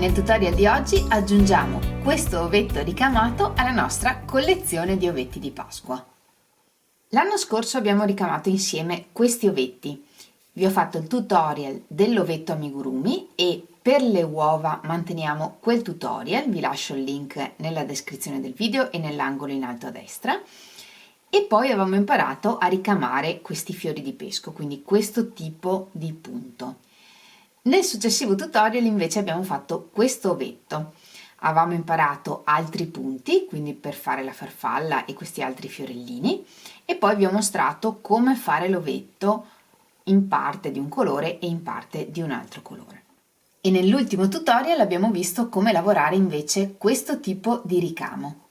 Nel tutorial di oggi aggiungiamo questo ovetto ricamato alla nostra collezione di ovetti di Pasqua. L'anno scorso abbiamo ricamato insieme questi ovetti. Vi ho fatto il tutorial dell'ovetto amigurumi e per le uova manteniamo quel tutorial, vi lascio il link nella descrizione del video e nell'angolo in alto a destra. E poi avevamo imparato a ricamare questi fiori di pesco, quindi questo tipo di punto. Nel successivo tutorial invece abbiamo fatto questo ovetto. Avevamo imparato altri punti, quindi per fare la farfalla e questi altri fiorellini, e poi vi ho mostrato come fare l'ovetto in parte di un colore e in parte di un altro colore. E nell'ultimo tutorial abbiamo visto come lavorare invece questo tipo di ricamo.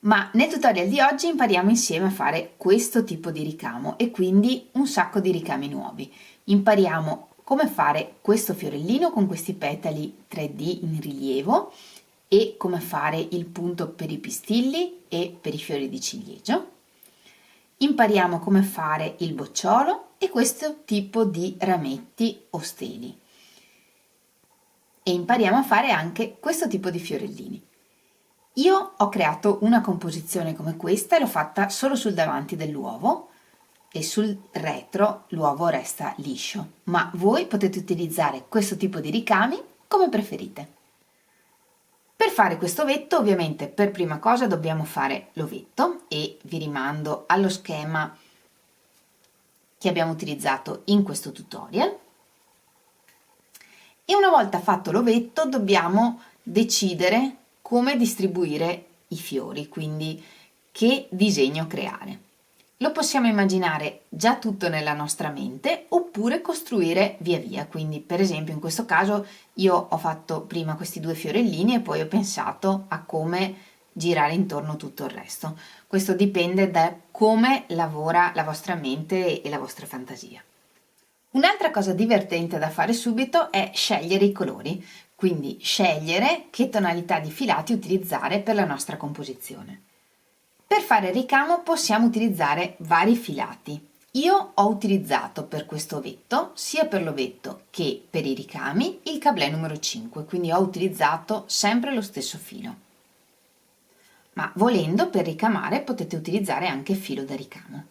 Ma nel tutorial di oggi impariamo insieme a fare questo tipo di ricamo e quindi un sacco di ricami nuovi. Impariamo come fare questo fiorellino con questi petali 3D in rilievo e come fare il punto per i pistilli e per i fiori di ciliegio. Impariamo come fare il bocciolo e questo tipo di rametti o steli. E impariamo a fare anche questo tipo di fiorellini. Io ho creato una composizione come questa e l'ho fatta solo sul davanti dell'uovo e sul retro l'uovo resta liscio, ma voi potete utilizzare questo tipo di ricami come preferite. Per fare questo ovetto ovviamente per prima cosa dobbiamo fare l'ovetto e vi rimando allo schema che abbiamo utilizzato in questo tutorial. E una volta fatto l'ovetto dobbiamo decidere come distribuire i fiori, quindi che disegno creare. Lo possiamo immaginare già tutto nella nostra mente oppure costruire via via, quindi per esempio in questo caso io ho fatto prima questi due fiorellini e poi ho pensato a come girare intorno tutto il resto. Questo dipende da come lavora la vostra mente e la vostra fantasia. Un'altra cosa divertente da fare subito è scegliere i colori, quindi scegliere che tonalità di filati utilizzare per la nostra composizione. Per fare il ricamo possiamo utilizzare vari filati. Io ho utilizzato per questo ovetto, sia per l'ovetto che per i ricami, il cablè numero 5, quindi ho utilizzato sempre lo stesso filo. Ma volendo per ricamare potete utilizzare anche filo da ricamo.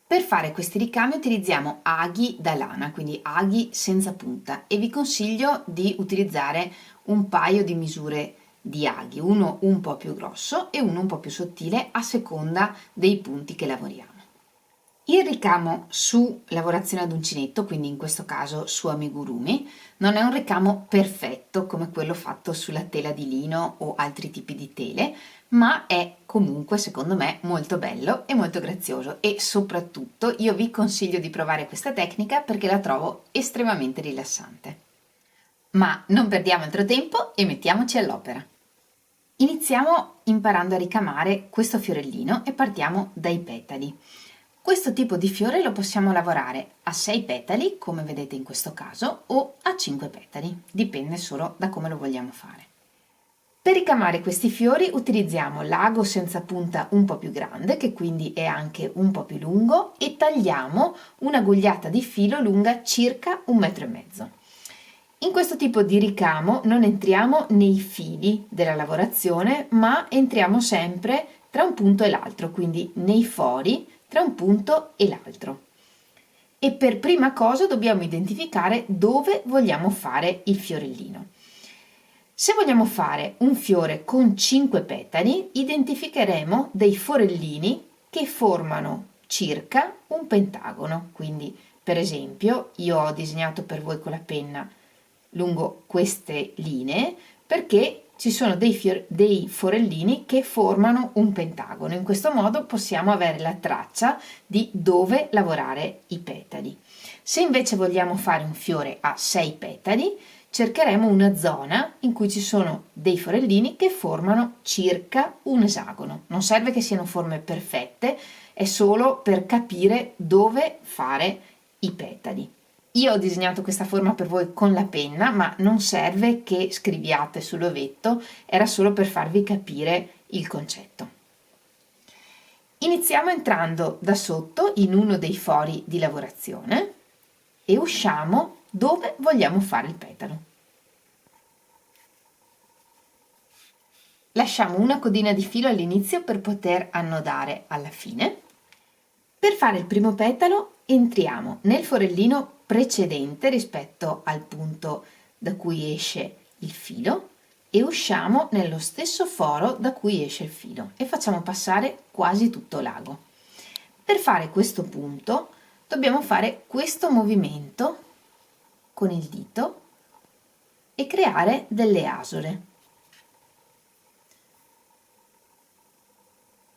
Per fare questi ricami utilizziamo aghi da lana, quindi aghi senza punta, e vi consiglio di utilizzare un paio di misure di aghi, uno un po' più grosso e uno un po' più sottile a seconda dei punti che lavoriamo. Il ricamo su lavorazione ad uncinetto, quindi in questo caso su amigurumi, non è un ricamo perfetto come quello fatto sulla tela di lino o altri tipi di tele, ma è comunque secondo me molto bello e molto grazioso e soprattutto io vi consiglio di provare questa tecnica perché la trovo estremamente rilassante. Ma non perdiamo altro tempo e mettiamoci all'opera. Iniziamo imparando a ricamare questo fiorellino e partiamo dai petali. Questo tipo di fiore lo possiamo lavorare a 6 petali, come vedete in questo caso, o a 5 petali, dipende solo da come lo vogliamo fare. Per ricamare questi fiori utilizziamo l'ago senza punta un po' più grande, che quindi è anche un po' più lungo, e tagliamo una gugliata di filo lunga circa 1,5 metri. In questo tipo di ricamo non entriamo nei fili della lavorazione, ma entriamo sempre tra un punto e l'altro, quindi nei fori tra un punto e l'altro. E per prima cosa dobbiamo identificare dove vogliamo fare il fiorellino. Se vogliamo fare un fiore con 5 petali, identificheremo dei forellini che formano circa un pentagono. Quindi, per esempio, io ho disegnato per voi con la penna lungo queste linee perché ci sono dei forellini che formano un pentagono. In questo modo possiamo avere la traccia di dove lavorare i petali. Se invece vogliamo fare un fiore a 6 petali, cercheremo una zona in cui ci sono dei forellini che formano circa un esagono. Non serve che siano forme perfette, è solo per capire dove fare i petali. Io ho disegnato questa forma per voi con la penna, ma non serve che scriviate sull'ovetto, era solo per farvi capire il concetto. Iniziamo entrando da sotto in uno dei fori di lavorazione e usciamo dove vogliamo fare il petalo. lasciamo una codina di filo all'inizio per poter annodare alla fine. Per fare il primo petalo entriamo nel forellino precedente rispetto al punto da cui esce il filo e usciamo nello stesso foro da cui esce il filo e facciamo passare quasi tutto l'ago. Per fare questo punto dobbiamo fare questo movimento con il dito e creare delle asole.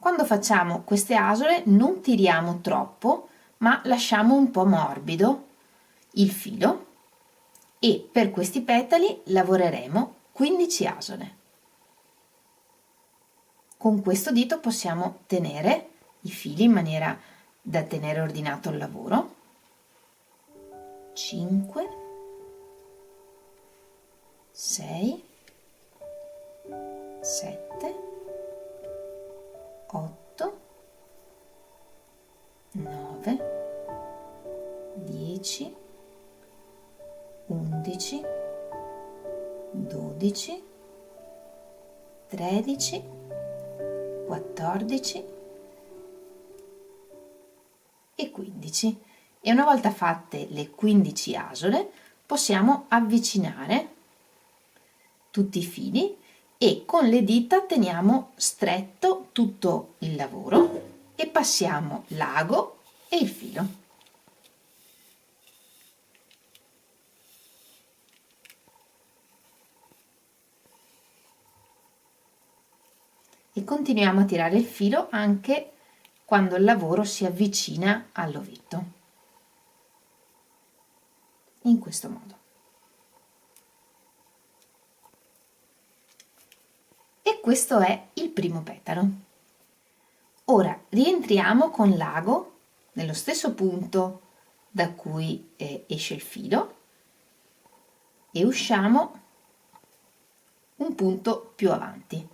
Quando facciamo queste asole non tiriamo troppo, ma lasciamo un po' morbido il filo e per questi petali lavoreremo 15 asole. Con questo dito possiamo tenere i fili in maniera da tenere ordinato il lavoro. 5, 6, 7, 8, 9, 10, 11, 12, 13, 14 e 15. E una volta fatte le 15 asole possiamo avvicinare tutti i fili e con le dita teniamo stretto tutto il lavoro e passiamo l'ago e il filo. E continuiamo a tirare il filo anche quando il lavoro si avvicina all'ovetto, in questo modo. E questo è il primo petalo. Ora rientriamo con l'ago nello stesso punto da cui esce il filo e usciamo un punto più avanti.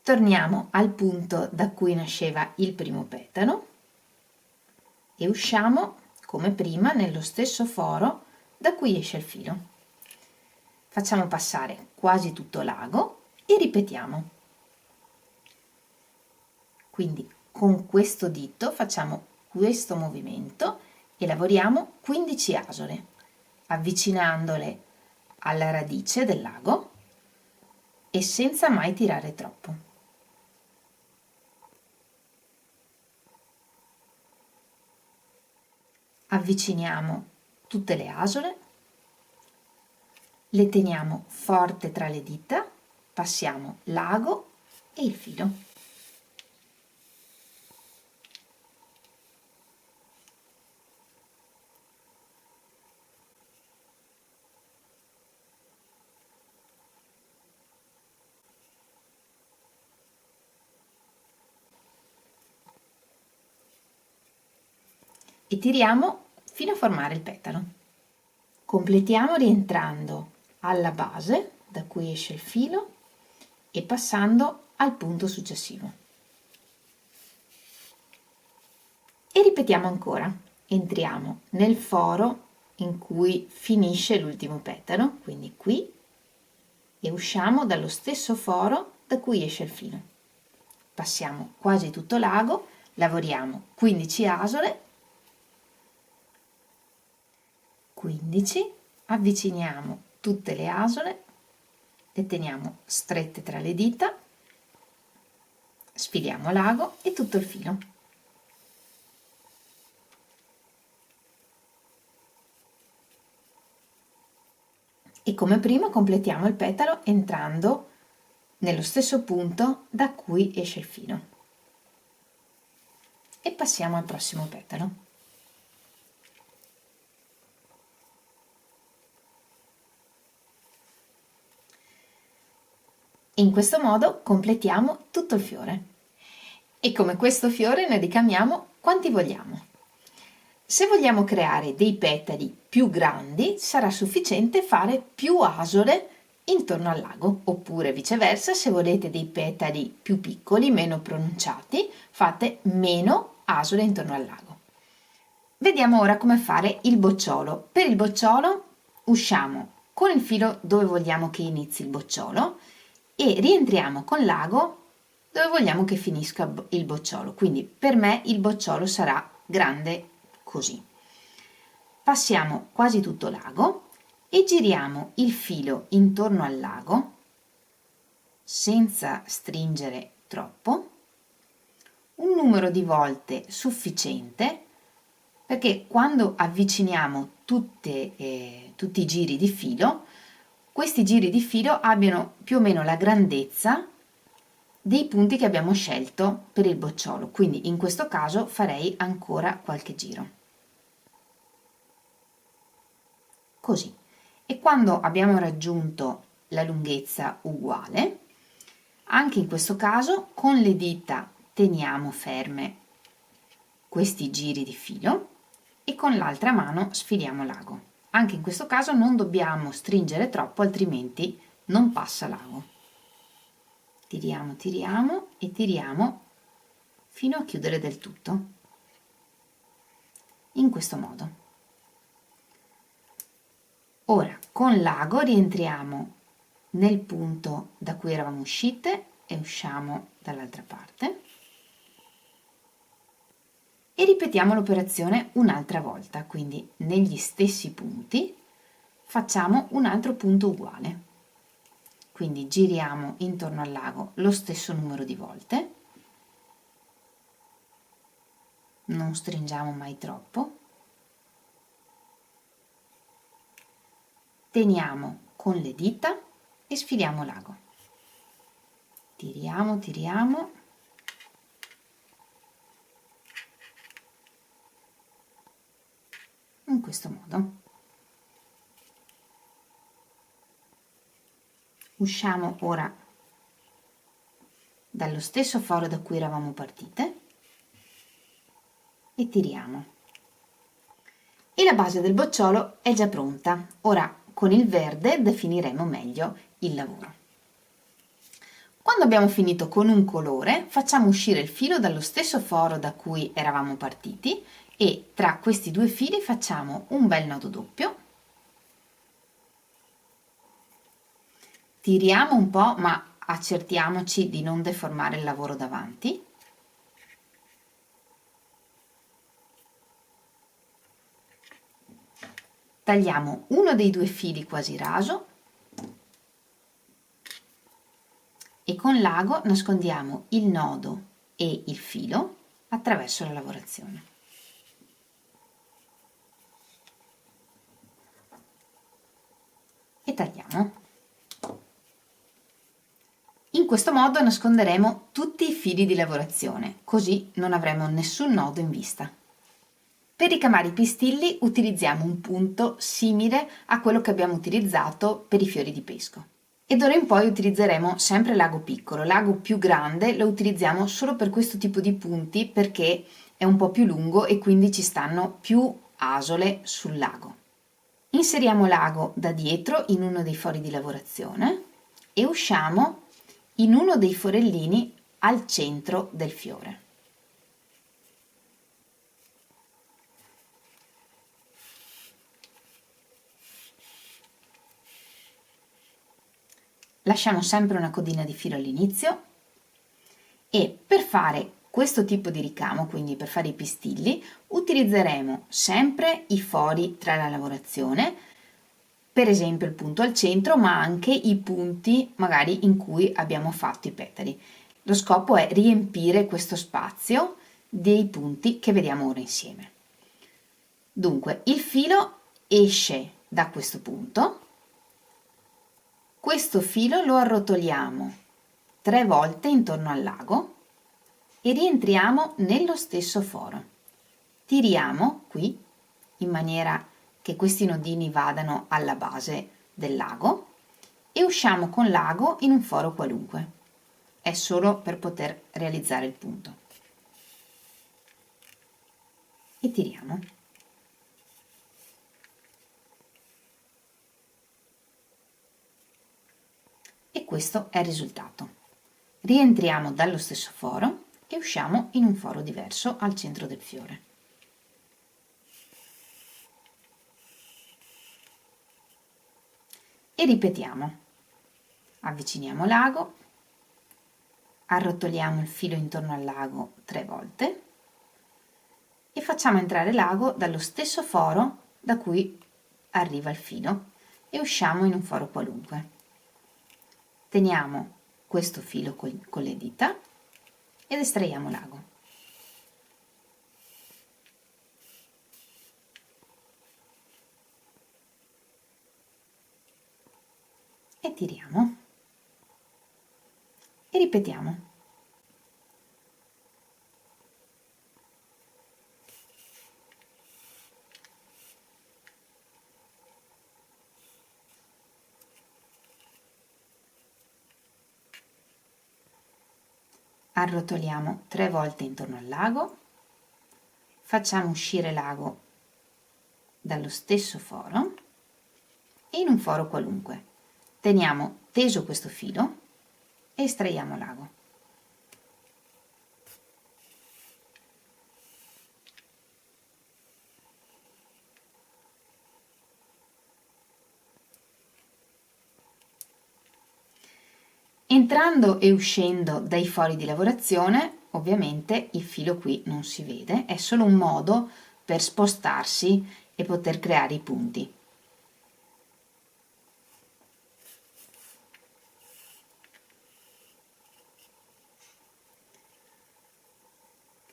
Torniamo al punto da cui nasceva il primo petalo e usciamo come prima nello stesso foro da cui esce il filo. Facciamo passare quasi tutto l'ago e ripetiamo. Quindi con questo dito facciamo questo movimento e lavoriamo 15 asole, avvicinandole alla radice dell'ago e senza mai tirare troppo. Avviciniamo tutte le asole, le teniamo forte tra le dita, passiamo l'ago e il filo. E tiriamo fino a formare il petalo. Completiamo rientrando alla base da cui esce il filo e passando al punto successivo. E ripetiamo ancora. Entriamo nel foro in cui finisce l'ultimo petalo, quindi qui, e usciamo dallo stesso foro da cui esce il filo. Passiamo quasi tutto l'ago, lavoriamo 15 asole, 15, avviciniamo tutte le asole, le teniamo strette tra le dita, sfiliamo l'ago e tutto il filo. E come prima completiamo il petalo entrando nello stesso punto da cui esce il filo. E passiamo al prossimo petalo. In questo modo completiamo tutto il fiore. E come questo fiore ne ricamiamo quanti vogliamo. Se vogliamo creare dei petali più grandi, sarà sufficiente fare più asole intorno al lago, oppure viceversa, se volete dei petali più piccoli, meno pronunciati, fate meno asole intorno al lago. Vediamo ora come fare il bocciolo. Per il bocciolo usciamo con il filo dove vogliamo che inizi il bocciolo e rientriamo con l'ago dove vogliamo che finisca il bocciolo. Quindi per me il bocciolo sarà grande così. Passiamo quasi tutto l'ago e giriamo il filo intorno al lago senza stringere troppo, un numero di volte sufficiente, perché quando avviciniamo tutti i giri di filo, questi giri di filo abbiano più o meno la grandezza dei punti che abbiamo scelto per il bocciolo, quindi in questo caso farei ancora qualche giro. Così. E quando abbiamo raggiunto la lunghezza uguale, anche in questo caso con le dita teniamo ferme questi giri di filo e con l'altra mano sfiliamo l'ago. Anche in questo caso non dobbiamo stringere troppo, altrimenti non passa l'ago. Tiriamo, tiriamo e tiriamo fino a chiudere del tutto. In questo modo. Ora con l'ago rientriamo nel punto da cui eravamo uscite e usciamo dall'altra parte e ripetiamo l'operazione un'altra volta, quindi negli stessi punti facciamo un altro punto uguale, quindi giriamo intorno al lago lo stesso numero di volte, non stringiamo mai troppo, teniamo con le dita e sfiliamo l'ago, tiriamo, tiriamo, in questo modo. Usciamo ora dallo stesso foro da cui eravamo partite e tiriamo. E la base del bocciolo è già pronta. Ora con il verde definiremo meglio il lavoro. Quando abbiamo finito con un colore, facciamo uscire il filo dallo stesso foro da cui eravamo partiti e tra questi due fili facciamo un bel nodo doppio, tiriamo un po' ma accertiamoci di non deformare il lavoro davanti, tagliamo uno dei due fili quasi raso e con l'ago nascondiamo il nodo e il filo attraverso la lavorazione. E tagliamo. In questo modo nasconderemo tutti i fili di lavorazione, così non avremo nessun nodo in vista. Per ricamare i pistilli utilizziamo un punto simile a quello che abbiamo utilizzato per i fiori di pesco. E d'ora in poi utilizzeremo sempre l'ago piccolo. L'ago più grande lo utilizziamo solo per questo tipo di punti perché è un po' più lungo e quindi ci stanno più asole sul lago. Inseriamo l'ago da dietro in uno dei fori di lavorazione e usciamo in uno dei forellini al centro del fiore. Lasciamo sempre una codina di filo all'inizio e per fare questo tipo di ricamo, quindi per fare i pistilli, utilizzeremo sempre i fori tra la lavorazione, per esempio il punto al centro, ma anche i punti magari in cui abbiamo fatto i petali. Lo scopo è riempire questo spazio dei punti che vediamo ora insieme. Dunque, il filo esce da questo punto, questo filo lo arrotoliamo 3 volte intorno al lago e rientriamo nello stesso foro. Tiriamo qui in maniera che questi nodini vadano alla base del lago e usciamo con l'ago in un foro qualunque. È solo per poter realizzare il punto. E tiriamo. E questo è il risultato. Rientriamo dallo stesso foro e usciamo in un foro diverso al centro del fiore. e ripetiamo. Avviciniamo l'ago, arrotoliamo il filo intorno al lago 3 volte e facciamo entrare l'ago dallo stesso foro da cui arriva il filo e usciamo in un foro qualunque. Teniamo questo filo con le dita ed estraiamo l'ago. E tiriamo e ripetiamo. Arrotoliamo 3 volte intorno al lago, facciamo uscire l'ago dallo stesso foro e in un foro qualunque. Teniamo teso questo filo e estraiamo l'ago. Entrando e uscendo dai fori di lavorazione, ovviamente il filo qui non si vede, è solo un modo per spostarsi e poter creare i punti.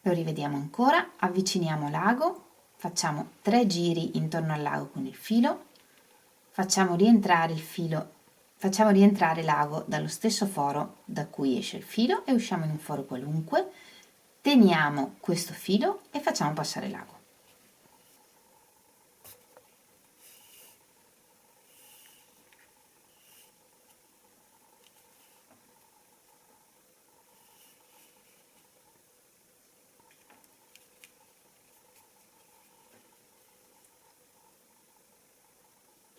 Lo rivediamo ancora, avviciniamo l'ago, facciamo 3 giri intorno al lago con il filo, facciamo rientrare l'ago dallo stesso foro da cui esce il filo e usciamo in un foro qualunque, teniamo questo filo e facciamo passare l'ago.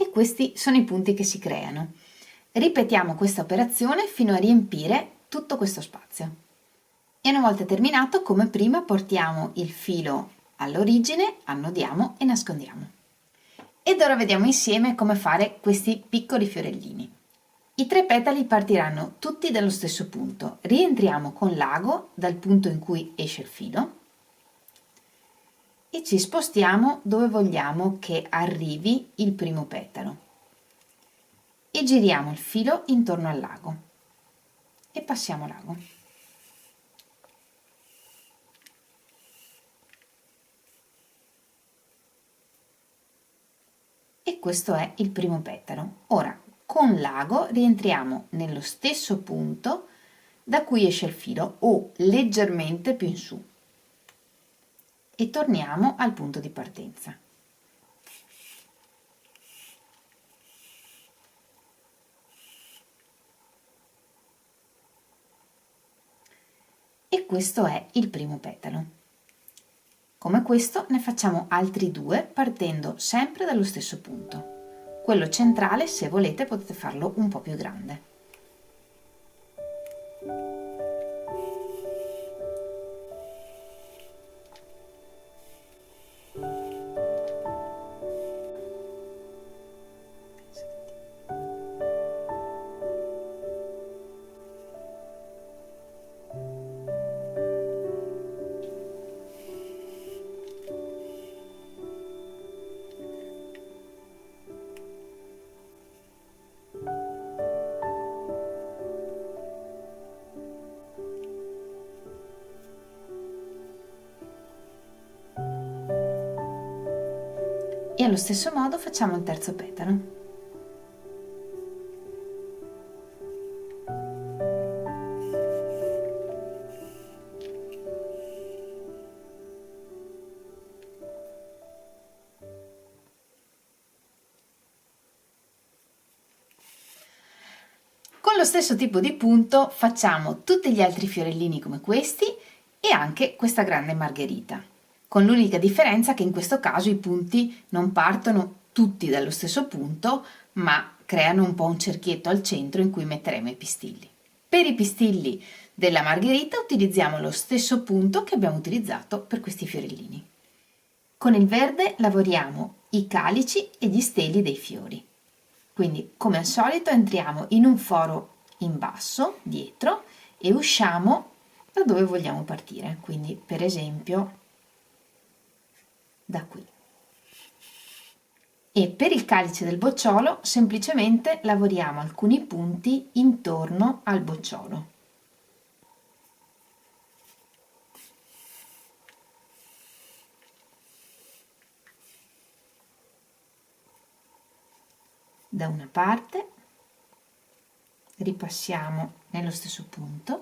E questi sono i punti che si creano. Ripetiamo questa operazione fino a riempire tutto questo spazio. E una volta terminato, come prima, portiamo il filo all'origine, annodiamo e nascondiamo. Ed ora vediamo insieme come fare questi piccoli fiorellini. I 3 petali partiranno tutti dallo stesso punto. Rientriamo con l'ago dal punto in cui esce il filo e ci spostiamo dove vogliamo che arrivi il primo petalo e giriamo il filo intorno al lago e passiamo l'ago. E questo è il primo petalo. Ora con l'ago rientriamo nello stesso punto da cui esce il filo o leggermente più in su e torniamo al punto di partenza. E questo è il primo petalo. Come questo ne facciamo altri 2 partendo sempre dallo stesso punto. Quello centrale, se volete, potete farlo un po' più grande. E allo stesso modo facciamo il terzo petalo. Con lo stesso tipo di punto facciamo tutti gli altri fiorellini come questi e anche questa grande margherita, con l'unica differenza che in questo caso i punti non partono tutti dallo stesso punto, ma creano un po' un cerchietto al centro in cui metteremo i pistilli. Per i pistilli della margherita utilizziamo lo stesso punto che abbiamo utilizzato per questi fiorellini. Con il verde lavoriamo i calici e gli steli dei fiori. Quindi, come al solito, entriamo in un foro in basso, dietro, e usciamo da dove vogliamo partire. Quindi, per esempio, da qui. E per il calice del bocciolo semplicemente lavoriamo alcuni punti intorno al bocciolo. Da una parte, ripassiamo nello stesso punto,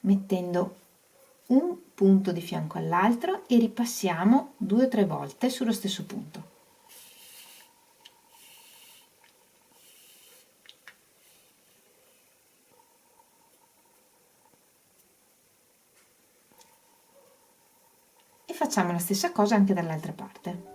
mettendo un punto di fianco all'altro e ripassiamo 2 o 3 volte sullo stesso punto. E facciamo la stessa cosa anche dall'altra parte.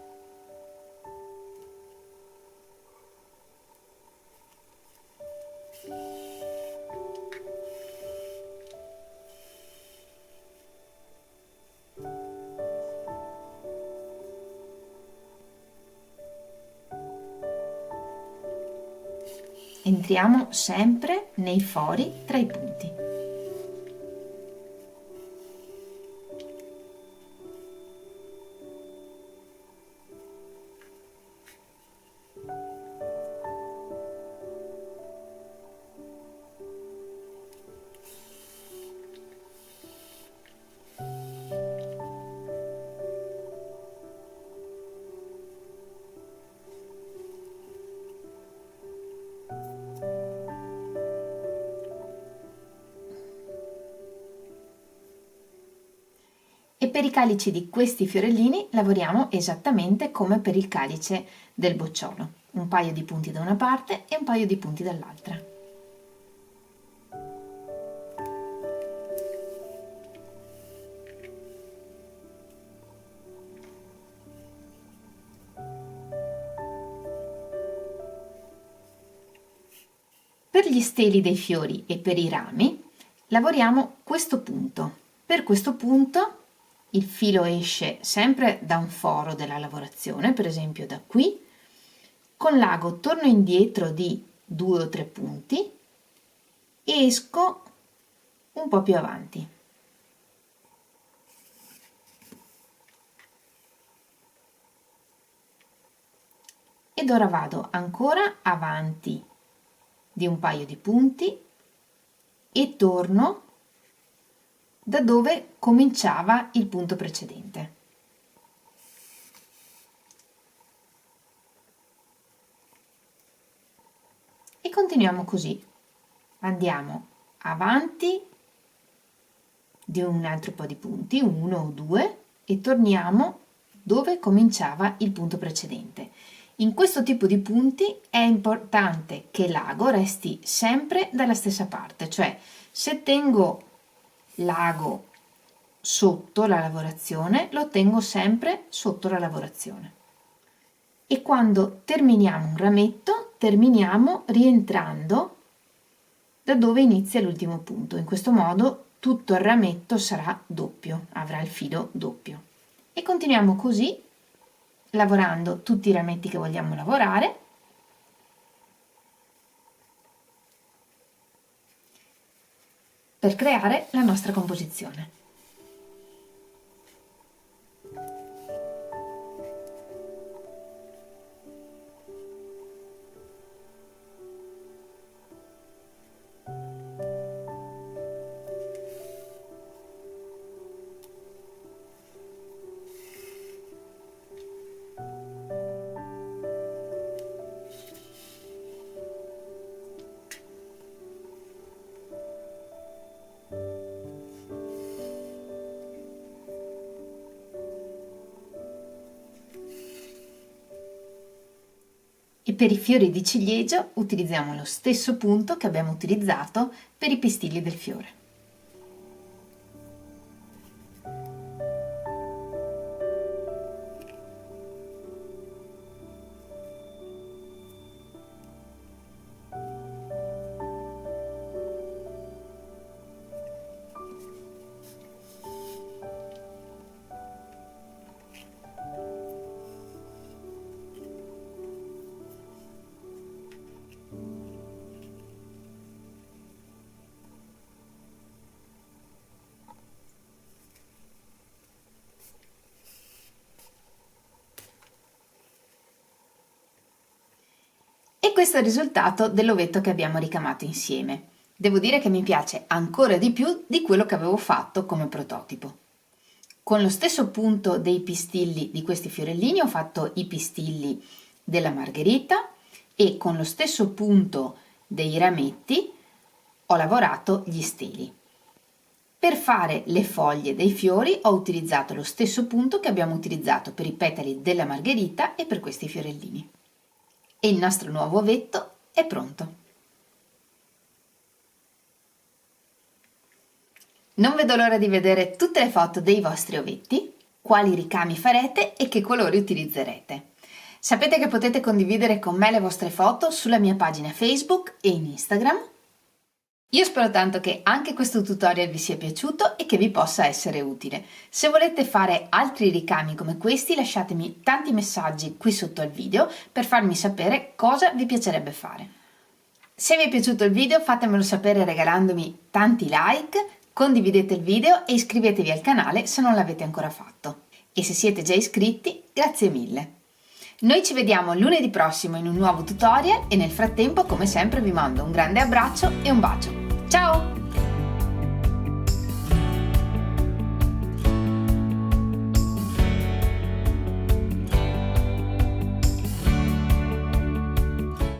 Entriamo sempre nei fori tra i punti. E per i calici di questi fiorellini lavoriamo esattamente come per il calice del bocciolo, un paio di punti da una parte e un paio di punti dall'altra. Per gli steli dei fiori e per i rami lavoriamo questo punto. Per questo punto il filo esce sempre da un foro della lavorazione, per esempio da qui, con l'ago torno indietro di 2 o 3 punti e esco un po' più avanti. Ed ora vado ancora avanti di un paio di punti e torno da dove cominciava il punto precedente. E continuiamo così. Andiamo avanti di un altro po' di punti, 1 o 2, e torniamo dove cominciava il punto precedente. In questo tipo di punti è importante che l'ago resti sempre dalla stessa parte, cioè se tengo l'ago sotto la lavorazione, lo tengo sempre sotto la lavorazione. E quando terminiamo un rametto, terminiamo rientrando da dove inizia l'ultimo punto. In questo modo tutto il rametto sarà doppio, avrà il filo doppio. E continuiamo così, lavorando tutti i rametti che vogliamo lavorare. Per creare la nostra composizione. E per i fiori di ciliegio utilizziamo lo stesso punto che abbiamo utilizzato per i pistilli del fiore. questo è il risultato dell'ovetto che abbiamo ricamato insieme. Devo dire che mi piace ancora di più di quello che avevo fatto come prototipo. Con lo stesso punto dei pistilli di questi fiorellini ho fatto i pistilli della margherita e con lo stesso punto dei rametti ho lavorato gli steli. Per fare le foglie dei fiori ho utilizzato lo stesso punto che abbiamo utilizzato per i petali della margherita e per questi fiorellini. E il nostro nuovo ovetto è pronto. Non vedo l'ora di vedere tutte le foto dei vostri ovetti, quali ricami farete e che colori utilizzerete. Sapete che potete condividere con me le vostre foto sulla mia pagina Facebook e in Instagram. Io spero tanto che anche questo tutorial vi sia piaciuto e che vi possa essere utile. Se volete fare altri ricami come questi, lasciatemi tanti messaggi qui sotto al video per farmi sapere cosa vi piacerebbe fare. Se vi è piaciuto il video fatemelo sapere regalandomi tanti like, condividete il video e iscrivetevi al canale se non l'avete ancora fatto. E se siete già iscritti, grazie mille! Noi ci vediamo lunedì prossimo in un nuovo tutorial e nel frattempo, come sempre, vi mando un grande abbraccio e un bacio. Ciao!